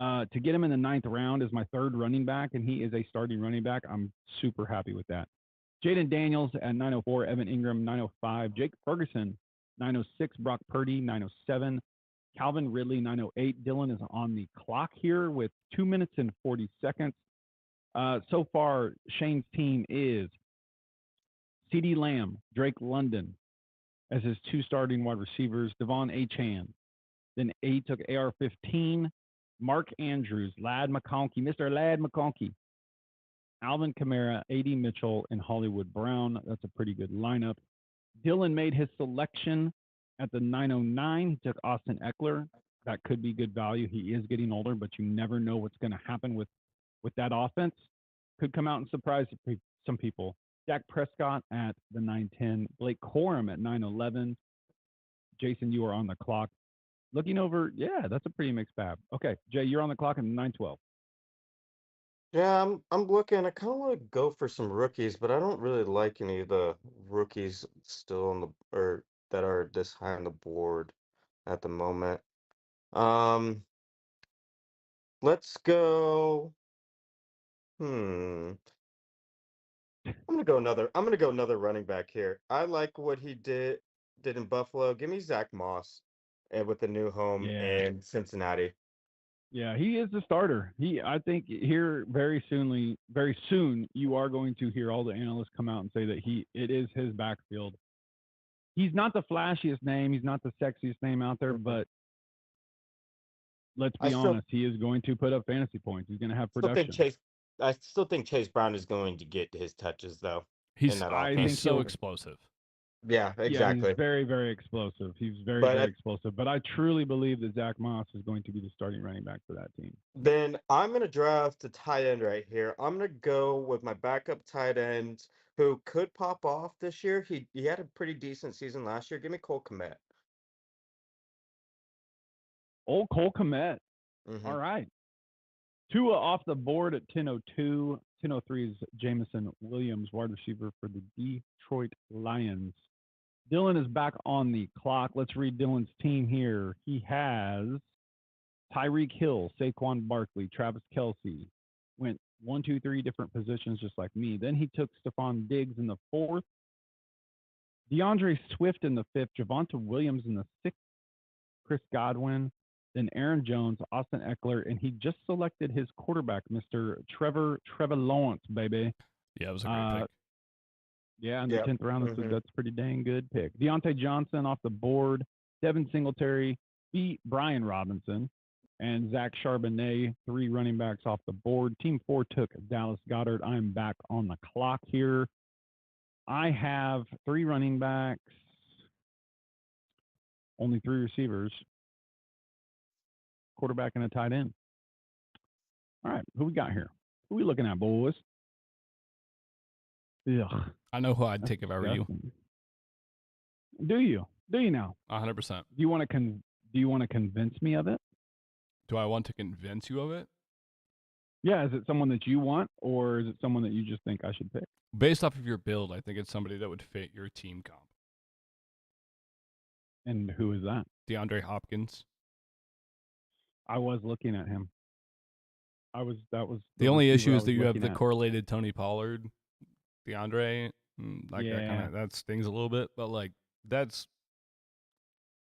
to get him in the 9th round as my 3rd running back, and he is a starting running back, I'm super happy with that. Jaden Daniels at 904, Evan Ingram 905, Jake Ferguson 906, Brock Purdy 907, Calvin Ridley 908. Dylan is on the clock here with 2 minutes and 40 seconds. So far, Shane's team is CeeDee Lamb, Drake London as his 2 starting wide receivers, Devon Achane. Then A took AR-15, Mark Andrews, Ladd McConkey, Mr. Ladd McConkey, Alvin Kamara, A.D. Mitchell, and Hollywood Brown. That's a pretty good lineup. Dylan made his selection at the 909. He took Austin Eckler. That could be good value. He is getting older, but you never know what's going to happen with that offense. Could come out and surprise some people. Dak Prescott at the 910. Blake Corum at 911. Jason, you are on the clock. Looking over, yeah, that's a pretty mixed bag. Okay, Jay, you're on the clock at 912. Yeah, I'm looking. I kind of want to go for some rookies, but I don't really like any of the rookies still on the or that are this high on the board at the moment. Um, let's go. Hmm. I'm gonna go another running back here. I like what he did in Buffalo. Give me Zach Moss, and with the new home Yeah. in Cincinnati. Yeah, he is the starter. I think here very soon you are going to hear all the analysts come out and say that it is his backfield. He's not the flashiest name, he's not the sexiest name out there, but let's I be still honest, he is going to put up fantasy points. He's going to have still think production. Chase. I still think Chase Brown is going to get his touches though in He's that I offense. he's think so he'll explosive. Yeah, Yeah, he's exactly. very, very explosive. He's very, But very explosive. But I truly believe that Zach Moss is going to be the starting running back for that team. then I'm going to draft a tight end right here. I'm going to go with my backup tight end who could pop off this year. He had a pretty decent season last year. Give me Cole Kmet. Old Cole Kmet. Mm-hmm. All right. Tua off the board at 10:02. 10:03 is Jameson Williams, wide receiver for the Detroit Lions. Dylan is back on the clock. Let's read Dylan's team here. He has Tyreek Hill, Saquon Barkley, Travis Kelce. Went 1, 2, 3 different positions just like me. Then he took Stephon Diggs in the 4th, DeAndre Swift in the 5th, Javonte Williams in the 6th, Chris Godwin, then Aaron Jones, Austin Eckler, and he just selected his quarterback, Mr. Trevor Lawrence, baby. Yeah, it was a great pick. Yeah, in the 10th round, that's a pretty dang good pick. Deontay Johnson off the board, Devin Singletary, Brian Robinson, and Zach Charbonnet, 3 running backs off the board. Team 4 took Dallas Goedert. I'm back on the clock here. I have 3 running backs, only 3 receivers, quarterback, and a tight end. All right, who we got here? Who we looking at, boys? Ugh, I know who I'd take if I were you. Do you? Do you now? 100%. Do you want to convince me of it? Do I want to convince you of it? Yeah, is it someone that you want, or is it someone that you just think I should pick? Based off of your build, I think it's somebody that would fit your team comp. And who is that? DeAndre Hopkins. I was looking at him. That was the only issue is that you have the correlated Tony Pollard, DeAndre. That stings a little bit, but like that's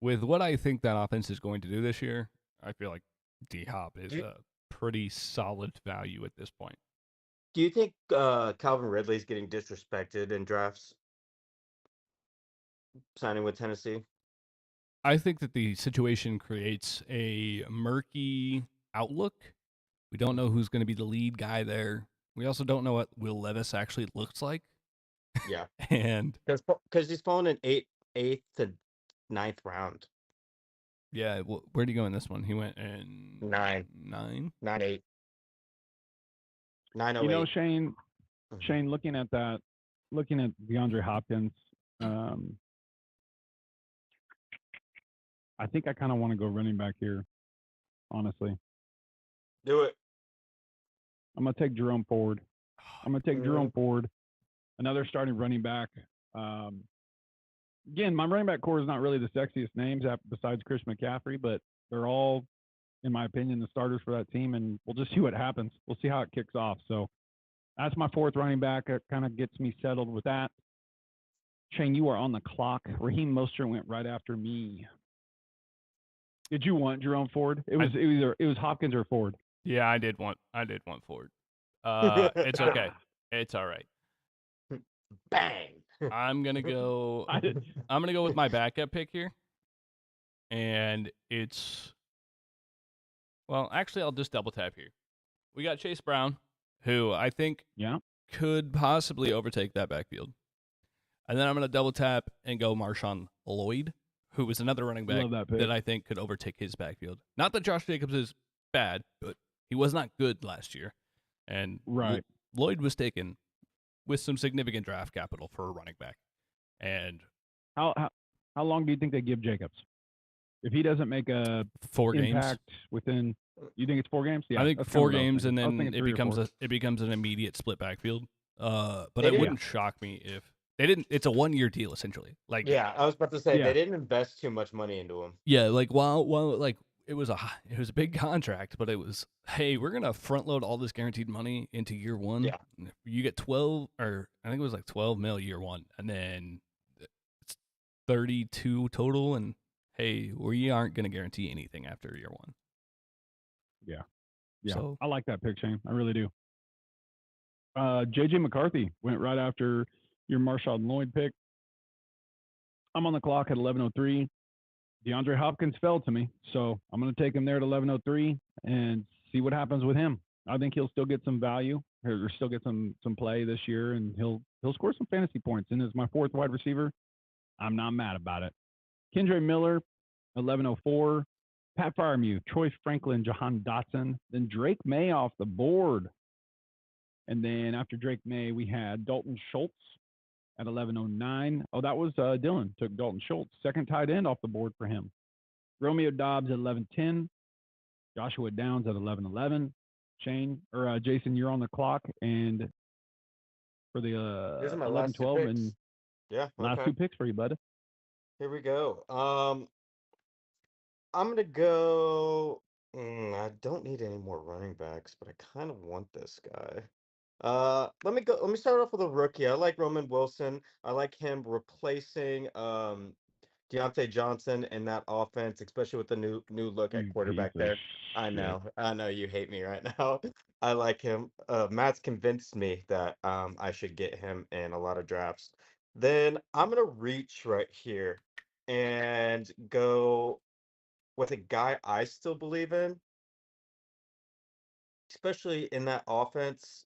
with what I think that offense is going to do this year. I feel like D Hop is a pretty solid value at this point. Do you think Calvin Ridley's getting disrespected in drafts? Signing with Tennessee? I think that the situation creates a murky outlook. We don't know who's going to be the lead guy there. We also don't know what Will Levis actually looks like. Yeah. And because he's fallen in 8th to 9th round. Yeah, where did he go in this one? He went in 9. 9? 9-8. 908. You know, Shane, looking at DeAndre Hopkins, I think I kind of want to go running back here, honestly. Do it. I'm going to take Jerome Ford. I'm going to take Jerome Ford, another starting running back. Again, my running back core is not really the sexiest names besides Chris McCaffrey, but they're all, in my opinion, the starters for that team, and we'll just see what happens. We'll see how it kicks off. So that's my fourth running back. It kind of gets me settled with that. Shane, you are on the clock. Raheem Mostert went right after me. Did you want Jerome Ford? It was Hopkins or Ford. Yeah, I did want Ford. It's okay. It's all right. Bang. I'm gonna go with my backup pick here. And it's actually I'll just double tap here. We got Chase Brown, who I think could possibly overtake that backfield. And then I'm gonna double tap and go Marshawn Lloyd, who is another running back that I think could overtake his backfield. Not that Josh Jacobs is bad, but he was not good last year. And Lloyd was taken with some significant draft capital for a running back. And how long do you think they give Jacobs? If he doesn't make a 4 impact games within, you think it's 4 games? Yeah, I think 4 games, and then it becomes an immediate split backfield. But it wouldn't shock me if they didn't. It's a 1-year deal essentially. Like I was about to say they didn't invest too much money into him. Yeah, like while like it was a big contract, but it was, hey, we're gonna front load all this guaranteed money into year 1. Yeah, you get 12, or I think it was like 12 mil year 1, and then it's 32 total. And hey, we aren't gonna guarantee anything after year 1. Yeah. So, I like that pick, Shane. I really do. JJ McCarthy went right after your Marshawn Lloyd pick. I'm on the clock at 11:03. DeAndre Hopkins fell to me, so I'm going to take him there at 11:03 and see what happens with him. I think he'll still get some value, or still get some play this year, and he'll score some fantasy points. And as my fourth wide receiver, I'm not mad about it. Kendre Miller, 11:04. Pat Freiermuth, Troy Franklin, Jahan Dotson, then Drake May off the board. And then after Drake May, we had Dalton Schultz at 11:09. Oh, that was Dylan. Took Dalton Schultz, second tight end off the board for him. Romeo Dobbs at 11:10. Joshua Downs at 11:11. Shane or Jason, you're on the clock, and for the 11:12 and last 2 picks for you, bud. Here we go. I'm gonna go. I don't need any more running backs, but I kind of want this guy. Let me start off with a rookie. I like Roman Wilson. I like him replacing Deontay Johnson in that offense, especially with the new look at quarterback there. I know you hate me right now. I like him. Matt's convinced me that I should get him in a lot of drafts. Then I'm gonna reach right here and go with a guy I still believe in, especially in that offense.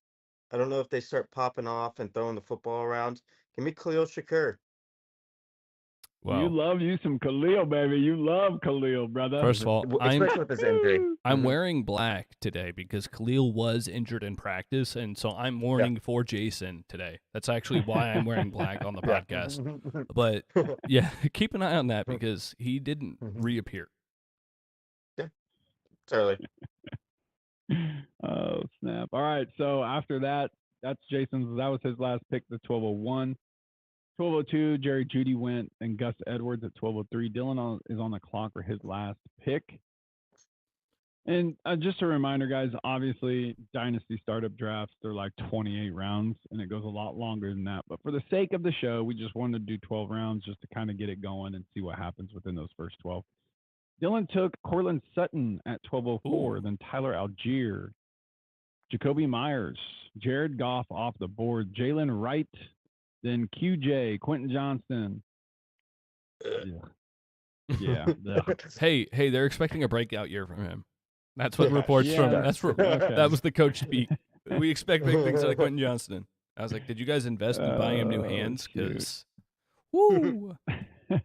I don't know if they start popping off and throwing the football around. Give me Khalil Shakur. Wow. You love you some Khalil, baby. You love Khalil, brother. First of all, especially with his injury. I'm wearing black today because Khalil was injured in practice, and so I'm mourning for Jason today. That's actually why I'm wearing black on the podcast. But yeah, keep an eye on that because he didn't reappear. Yeah, it's early. Oh, snap. All right, so after that, that's Jason's. That was his last pick, the 12:01. 12:02, Jerry Jeudy went, and Gus Edwards at 12:03. Dylan is on the clock for his last pick. And just a reminder, guys, obviously, Dynasty startup drafts, they're like 28 rounds, and it goes a lot longer than that. But for the sake of the show, we just wanted to do 12 rounds just to kind of get it going and see what happens within those first 12. Dylan took Cortland Sutton at 12:04, then Tyler Algier, Jacoby Myers, Jared Goff off the board, Jalen Wright, then QJ, Quentin Johnston. Yeah. Hey, they're expecting a breakout year from him. That's what reports from. That was the coach speak. We expect big things out of Quentin Johnston. I was like, did you guys invest in buying him new hands? Because, woo. What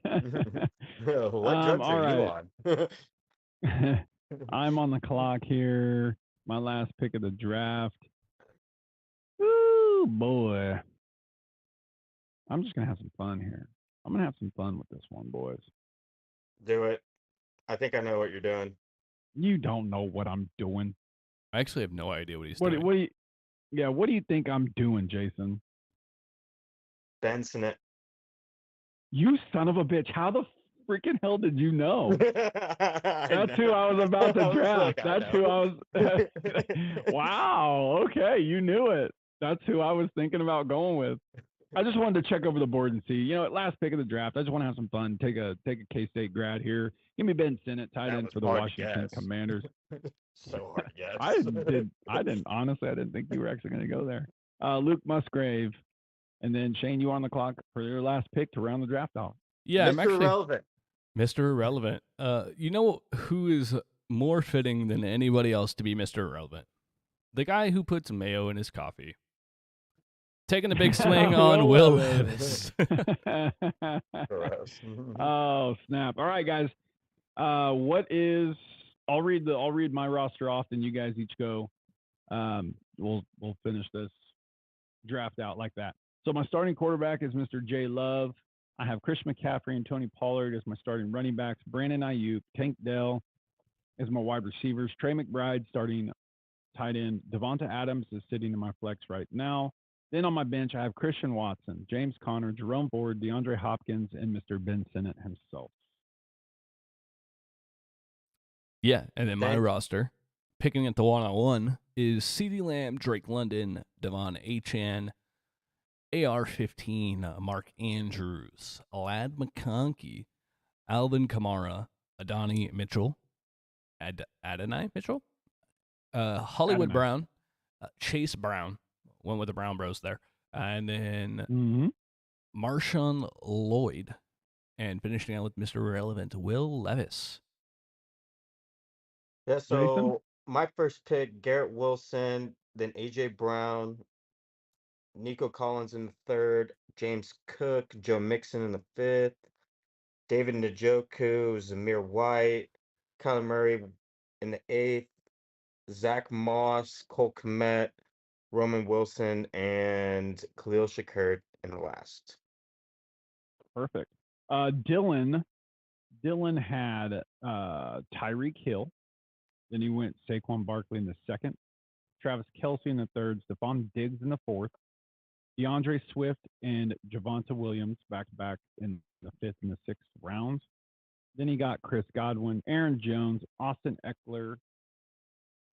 drugs are you on? I'm on the clock here. My last pick of the draft. Woo, boy. I'm just going to have some fun here. I'm going to have some fun with this one, boys. Do it. I think I know what you're doing. You don't know what I'm doing. I actually have no idea what he's doing. Yeah, what do you think I'm doing, Jason? Benson it. You son of a bitch! How the freaking hell did you know? I That's who know. I was about to I was draft. like, I That's who know. I was. Wow. Okay, you knew it. That's who I was thinking about going with. I just wanted to check over the board and see. You know, last pick of the draft. I just want to have some fun. Take a K-State grad here. Give me Ben Sinnott, tight That end was for the hard to Washington guess. Commanders. So hard to I guess. didn't honestly. I didn't think you were actually going to go there. Luke Musgrave, and then Shane, you are on the clock for your last pick to round the draft off. Yeah, I'm Mr. actually Relevant. Mr. Irrelevant. You know who is more fitting than anybody else to be Mr. Irrelevant? The guy who puts mayo in his coffee. Taking a big swing on Will Levis. Gross. Oh snap! All right, guys. What is? I'll read my roster off, and you guys each go. We'll finish this draft out like that. So my starting quarterback is Mr. J Love. I have Chris McCaffrey and Tony Pollard as my starting running backs. Brandon Ayuk, Tank Dell as my wide receivers. Trey McBride starting tight end. Devonta Adams is sitting in my flex right now. Then on my bench, I have Christian Watson, James Conner, Jerome Ford, DeAndre Hopkins, and Mr. Ben Sinnott himself. Yeah, and then my Thank- roster, picking at the one-on-one, is CeeDee Lamb, Drake London, Devon Achane, AR-15, Mark Andrews, Lad McConkey, Alvin Kamara, Adonai Mitchell, Adonai Mitchell, Hollywood Adonai. Brown, Chase Brown, went with the Brown Bros there, and then Mm-hmm. Marshawn Lloyd, and finishing out with Mr. Relevant, Will Levis. Yeah, Jason? so my first pick, Garrett Wilson, then AJ Brown, Nico Collins in the third, James Cook, Joe Mixon in the fifth, David Njoku, Zamir White, Kyler Murray in the eighth, Zach Moss, Cole Kmet, Roman Wilson, and Khalil Shakir in the last. Perfect. Dylan had Tyreek Hill. Then he went Saquon Barkley in the second, Travis Kelce in the third, Stephon Diggs in the fourth, DeAndre Swift and Javonte Williams back to back in the fifth and the sixth rounds. Then he got Chris Godwin, Aaron Jones, Austin Eckler.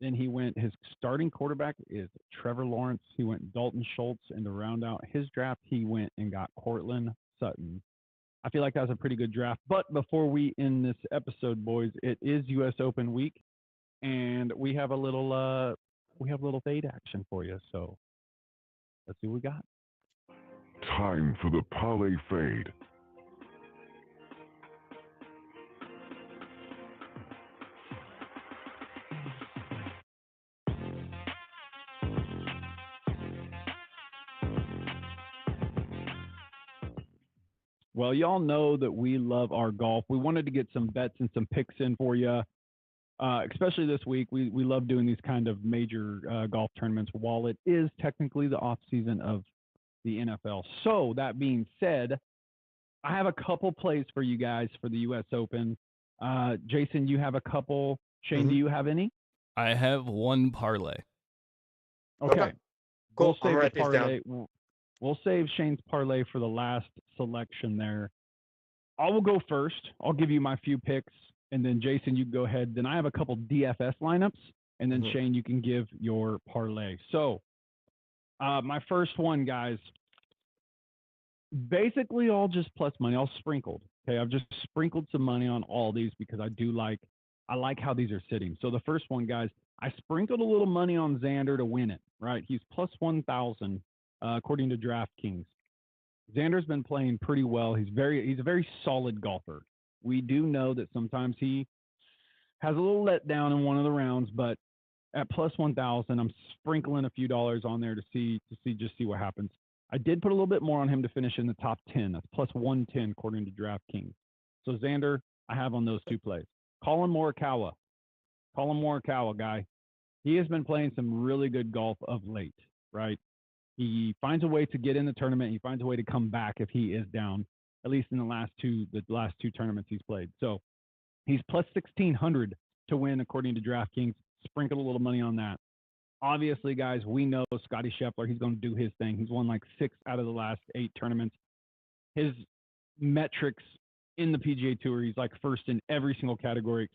Then he went, his starting quarterback is Trevor Lawrence. He went Dalton Schultz, and to round out his draft, he went and got Cortland Sutton. I feel like that was a pretty good draft. But before we end this episode, boys, it is U.S. Open week, and we have a little fade action for you. So let's see what we got. Time for the Parlay Fade. Well, y'all know that we love our golf. We wanted to get some bets and some picks in for you, especially this week. We love doing these kind of major golf tournaments while it is technically the off season of the NFL. So that being said, I have a couple plays for you guys for the U.S. Open. Jason, you have a couple. Shane, do you have any? I have one parlay. Okay. Cool. We'll I'm save write the these down. parlay. We'll save Shane's parlay for the last selection there. I will go first. I'll give you my few picks, and then Jason, you go ahead. Then I have a couple DFS lineups, and then Shane, you can give your parlay. So, my first one, guys. Basically, all just plus money. All sprinkled. Okay, I've just sprinkled some money on all these because I like how these are sitting. So the first one, guys, I sprinkled a little money on Xander to win it. Right, he's plus 1,000 according to DraftKings. Xander's been playing pretty well. He's a very solid golfer. We do know that sometimes he has a little letdown in one of the rounds, but at plus 1,000, I'm sprinkling a few dollars on there to see what happens. I did put a little bit more on him to finish in the top 10. That's plus 110 according to DraftKings. So Xander, I have on those two plays. Colin Morikawa, guy. He has been playing some really good golf of late, right? He finds a way to get in the tournament. He finds a way to come back if he is down, at least in the last two tournaments he's played. So he's plus 1,600 to win according to DraftKings. Sprinkle a little money on that. Obviously, guys, we know Scotty Scheffler. He's going to do his thing. He's won like 6 out of the last 8 tournaments. His metrics in the PGA Tour, he's like first in every single category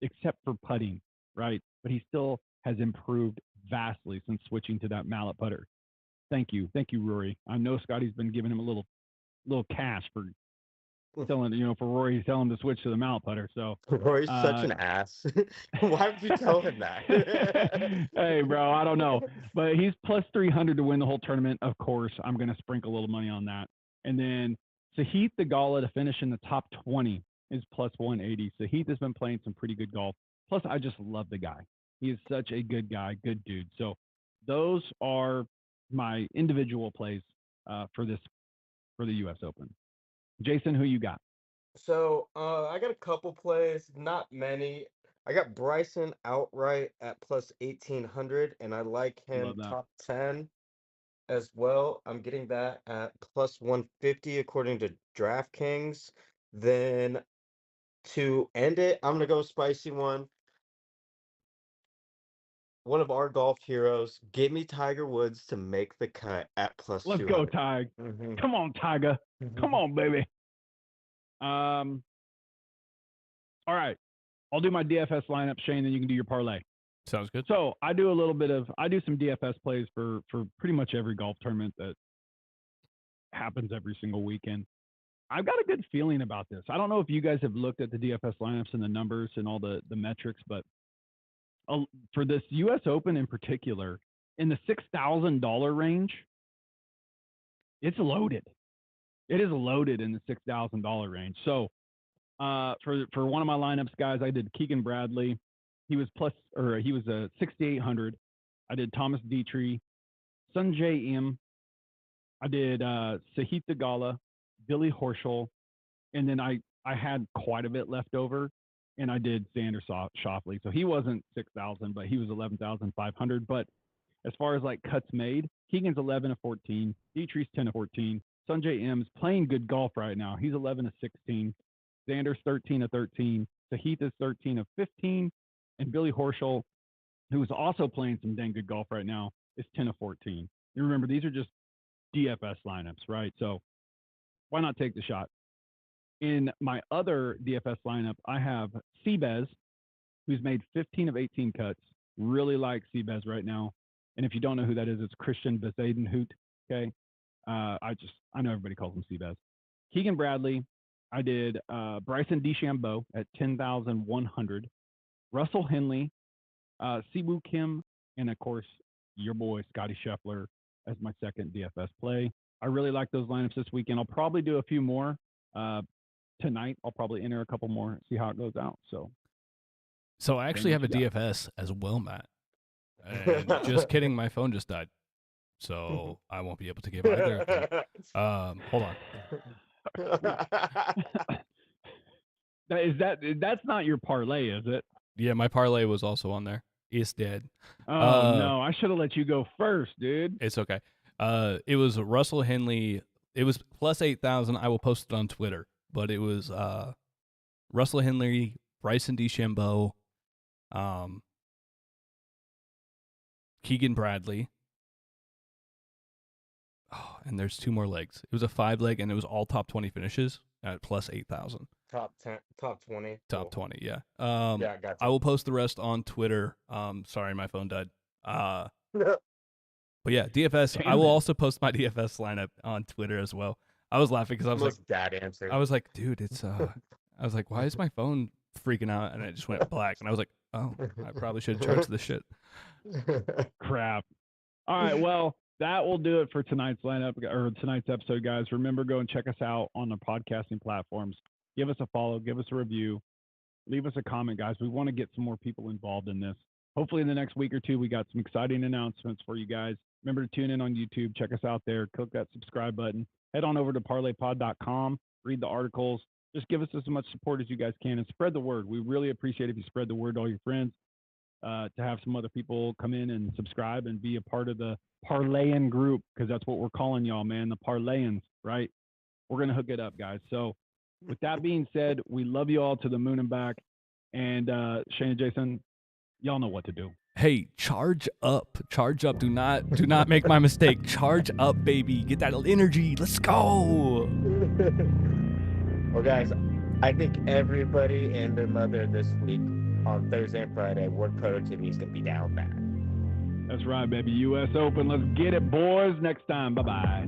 except for putting, right? But he still has improved vastly since switching to that mallet putter. Thank you, Rory. I know Scotty's been giving him a little cash for telling, for Rory, he's telling him to switch to the mallet putter. So Rory's such an ass. Why would you tell him that? Hey, bro, I don't know, but he's plus 300 to win the whole tournament. Of course, I'm going to sprinkle a little money on that. And then Sahith Theegala to finish in the top 20 is plus 180. Sahith has been playing some pretty good golf. Plus, I just love the guy. He is such a good guy, good dude. So those are my individual plays for the U.S. Open. Jason, who you got? So I got a couple plays, not many. I got Bryson outright at plus 1800, and I like him Love that. top 10 as well. I'm getting that at plus 150 according to DraftKings. Then to end it, I'm gonna go spicy one. One of our golf heroes, give me Tiger Woods to make the cut at plus Let's 200. go, Tig. Mhm. Come on, Tiger. Come on, baby. All right. I'll do my DFS lineup, Shane, then you can do your parlay. Sounds good. So I do some DFS plays for pretty much every golf tournament that happens every single weekend. I've got a good feeling about this. I don't know if you guys have looked at the DFS lineups and the numbers and all the metrics, but for this U.S. Open in particular, in the $6,000 range, it's loaded. It is loaded in the $6,000 range. So for one of my lineups, guys, I did Keegan Bradley. He was a 6,800. I did Thomas Dietrich, Sungjae Im. I did Sahith Theegala, Billy Horschel, and then I had quite a bit left over, and I did Xander Schauffele. So he wasn't 6,000, but he was 11,500. But as far as like cuts made, Keegan's 11 of 14, Dietrich's 10 of 14. Sungjae Im is playing good golf right now. He's 11 of 16. Xander's 13 of 13. Sahith is 13 of 15. And Billy Horschel, who is also playing some dang good golf right now, is 10 of 14. You remember, these are just DFS lineups, right? So why not take the shot? In my other DFS lineup, I have Seabez, who's made 15 of 18 cuts. Really like Seabez right now. And if you don't know who that is, it's Christian Bezuidenhout. Okay. I know everybody calls him Seabez. Keegan Bradley, I did Bryson DeChambeau at 10,100. Russell Henley, Siwoo Kim, and of course, your boy Scotty Scheffler as my second DFS play. I really like those lineups this weekend. I'll probably do a few more tonight. I'll probably enter a couple more, see how it goes out. So I actually have a DFS as well, Matt. And just kidding, my phone just died, so I won't be able to give either. Hold on. That's not your parlay, is it? Yeah, my parlay was also on there. It's dead. Oh no, I should have let you go first, dude. It's okay. It was Russell Henley. It was plus 8,000. I will post it on Twitter. But it was Russell Henley, Bryson DeChambeau, Keegan Bradley. Oh, and there's 2 more legs. It was a 5-leg, and it was all top 20 finishes at plus 8,000. Top 10, top 20. Top 20, yeah. Yeah, gotcha. I will post the rest on Twitter. Sorry, my phone died. But yeah, DFS. I will also post my DFS lineup on Twitter as well. I was laughing because I was like, dad answer. I was like, dude, it's I was like, why is my phone freaking out? And it just went black. And I was like, oh, I probably should charge this shit. Crap. All right, well, that will do it for tonight's lineup or tonight's episode, guys. Remember, go and check us out on the podcasting platforms. Give us a follow, give us a review, leave us a comment, guys. We want to get some more people involved in this. Hopefully in the next week or two, we got some exciting announcements for you guys. Remember to tune in on YouTube. Check us out there. Click that subscribe button. Head on over to parlaypod.com. Read the articles. Just give us as much support as you guys can and spread the word. We really appreciate if you spread the word to all your friends, to have some other people come in and subscribe and be a part of the Parlayin group, because that's what we're calling y'all, man, the Parlayins, right? We're going to hook it up, guys. So with that being said, we love you all to the moon and back. And Shane and Jason, y'all know what to do. Hey, charge up. Charge up. Do not make my mistake. Charge up, baby. Get that energy. Let's go. Well, guys, I think everybody and their mother this week on Thursday and Friday, work productivity is going to be down bad. That's right, baby. U.S. Open. Let's get it, boys. Next time. Bye-bye.